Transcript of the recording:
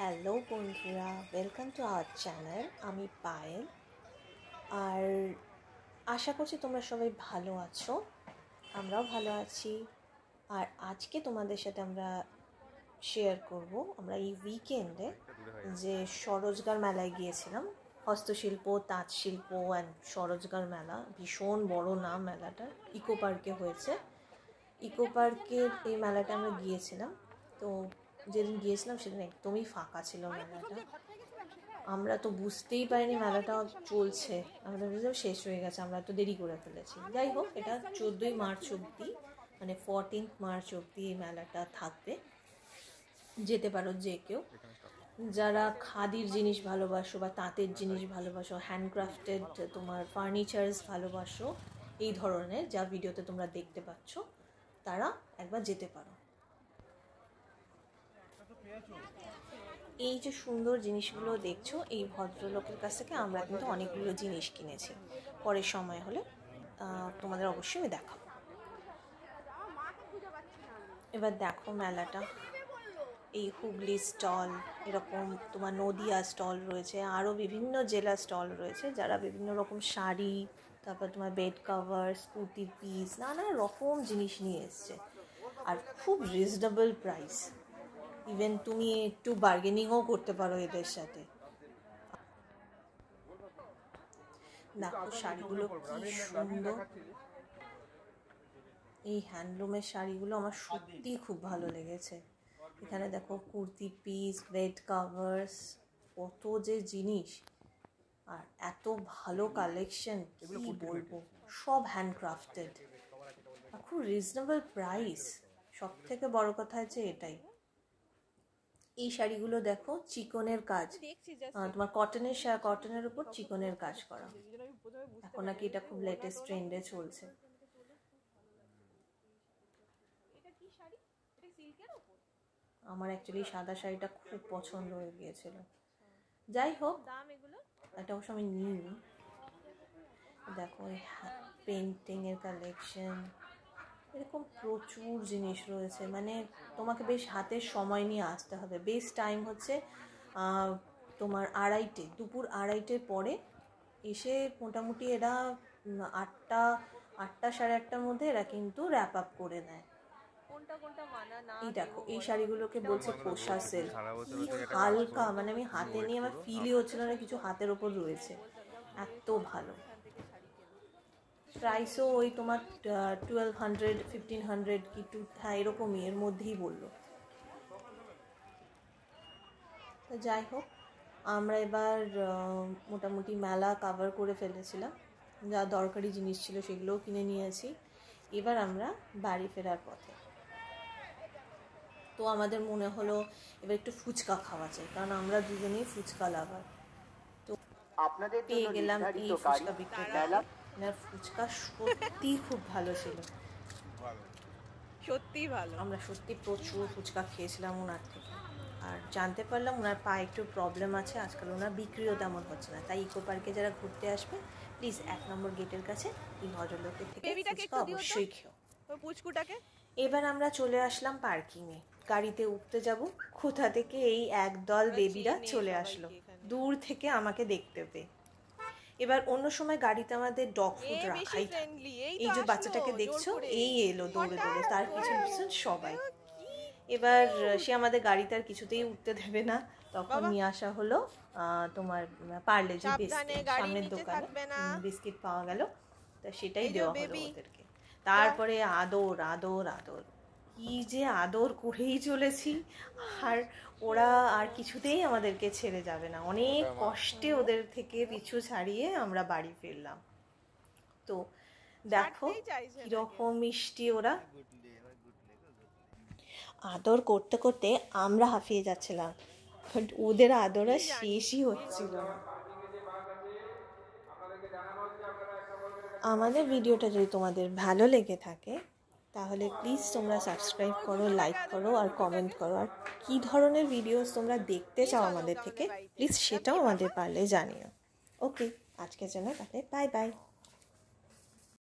Hello বন্ধুরা, welcome to our channel. আমি পায়েল, আর আশা করছি তোমরা সবাই ভালো আছো। আমরাও ভালো আছি। আর আজকে তোমাদের সাথে আমরা শেয়ার করব আমরা এই উইকেন্ডে যে স্বরোজগার মেলায় গিয়েছিলাম। হস্তশিল্প, তাঁতশিল্প অ্যান্ড স্বরোজগার মেলা, ভীষণ বড় নাম মেলাটা, ইকো পার্কে হয়েছে। ইকো পার্কের এই মেলাটা আমরা গিয়েছিলাম। তো যেদিন গিয়েছিলাম সেদিন একদমই ফাঁকা ছিল মেলাটা। আমরা তো বুঝতেই পারিনি মেলাটা চলছে, আমরা বুঝলাম শেষ হয়ে গেছে, আমরা তো দেরি করে ফেলেছি। যাই হোক, এটা 14ই মার্চ অবধি, মানে 14th মার্চ অবধি এই মেলাটা থাকবে। যেতে পারো যে কেউ, যারা খাদির জিনিস ভালোবাসো বা তাঁতের জিনিস ভালোবাসো, হ্যান্ডক্রাফটেড তোমার ফার্নিচার্স ভালোবাসো, এই ধরনের যা ভিডিওতে তোমরা দেখতে পাচ্ছ, তারা একবার যেতে পারো। এই যে সুন্দর জিনিসগুলো দেখছো, এই ভদ্রলোকের কাছ থেকে আমরা কিন্তু অনেকগুলো জিনিস কিনেছি। পরের সময় হলে তোমাদের অবশ্যই আমি দেখাবো। এবার দেখো মেলাটা, এই হুগলি স্টল, এরকম তোমার নদিয়া স্টল রয়েছে, আরও বিভিন্ন জেলা স্টল রয়েছে, যারা বিভিন্ন রকম শাড়ি, তারপর তোমার বেড কাভার্স, কুর্তির পিস, নানা রকম জিনিস নিয়ে এসছে, আর খুব রিজনেবল প্রাইস। ইভেন তুমি একটু বার্গেনিংও করতে পারো এদের সাথে। দেখো শাড়িগুলো কি সুন্দর, এই হ্যান্ডলুমের শাড়িগুলো আমার সত্যিই খুব ভালো লেগেছে। এখানে দেখো কুর্তি পিস, বেড কাভার্স, কত যে জিনিস, আর এত ভালো কালেকশন, কি বলবো, সব হ্যান্ডক্রাফটেড আর খুব রিজনেবল প্রাইস। সব থেকে বড় কথা হচ্ছে এটাই। এই শাড়িগুলো দেখো চিকনের কাজ, তোমার কটনের উপর চিকনের কাজ করা। এখন নাকি এটা খুব লেটেস্ট ট্রেন্ডে চলছে। আমার অ্যাকচুয়ালি সাদা শাড়িটা খুব পছন্দ হয়ে গিয়েছিল। যাই হোক, এটা অবশ্য আমি নিইনি। দেখো পেন্টিংয়ের কালেকশন, এরকম প্রচুর জিনিস রয়েছে। মানে তোমাকে বেশ হাতের সময় নিয়ে আসতে হবে। বেশ টাইম হচ্ছে তোমার দুপুর 2:30 পরে এসে মোটামুটি এরা 8টা সাড়ে 8টার মধ্যে এরা কিন্তু র্যাপ আপ করে দেয়। এই দেখো, এই শাড়িগুলোকে বলছে কোষা সিল্ক, কি হালকা, মানে আমি হাতে নিয়ে আমার ফিলই হচ্ছিল না কিছু হাতের ওপর রয়েছে, এত ভালো। প্রাইসও ওই তোমার 1200, 1500 কি হ্যাঁ এরকমই, এর মধ্যেই বললো। তো যাই হোক, আমরা এবার মোটামুটি মেলা কাভার করে ফেলেছিলাম, যা দরকারি জিনিস ছিল সেগুলোও কিনে নিয়েছি। এবার আমরা বাড়ি ফেরার পথে। তো আমাদের মনে হলো এবার একটু ফুচকা খাওয়া চাই, কারণ আমরা দুজনেই ফুচকা লাভার। তো পেয়ে গেলাম এই ফুচকা বিক্রেতা। ফুচকা সত্যি খুব ভালো ছিল, সত্যি ভালো। আমরা সত্যি প্রচুর ফুচকা খেয়েছিলাম ওনার থেকে। আর জানতে পারলাম ওনার পায়ে একটু প্রবলেম আছে, আজকাল ওনার বিক্রিও তেমন হচ্ছে না। তাই ইকো পার্কে যারা ঘুরতে আসবে, প্লিজ 1 নম্বর গেটের কাছে এই ভদ্রলোকের থেকে ফুচকা অবশ্যই খেও। পুচকুটাকে এবার আমরা চলে আসলাম পার্কিংয়ে, গাড়িতে উঠতে যাব। কোথা থেকে এই একদল বেবিরা চলে আসলো দূর থেকে আমাকে দেখতে পেয়ে। এবার অন্য সময় গাড়িতে আমাদের ডগ ফুড রাখাই থাকে। এই যে বাচ্চাটাকে দেখছো, এই এলো দৌড়ে দৌড়ে, তার পিছন পিছন সবাই। এবার সে আমাদের গাড়িতে আর কিছুতেই উঠতে দেবে না, তখন নিয়ে আসা হলো তোমার পার্লেজি বিস্কিট। সামনের দোকানে বিস্কিট পাওয়া গেল, তা সেটাই দেওয়া হলো ওদেরকে। তারপরে আদর আদর আদর, কি যে আদর করেই চলেছি। আর ওরা আর কিছুতেই আমাদেরকে ছেড়ে যাবে না। অনেক কষ্টে ওদের থেকে পিছু ছাড়িয়ে আমরা বাড়ি ফিরলাম। তো দেখো কিরকম মিষ্টি ওরা। আদর করতে করতে আমরা হাঁপিয়ে যাচ্ছিলাম, বাট ওদের আদর আর শেষই হচ্ছিল না। আমাদের ভিডিওটা যদি তোমাদের ভালো লেগে থাকে, তাহলে প্লিজ তোমরা সাবস্ক্রাইব করো, লাইক করো আর কমেন্ট করো। আর কী ধরনের ভিডিওস তোমরা দেখতে চাও আমাদের থেকে, প্লিজ সেটাও আমাদের পারলে জানিও। ওকে, আজকের জন্য তাহলে বাই বাই।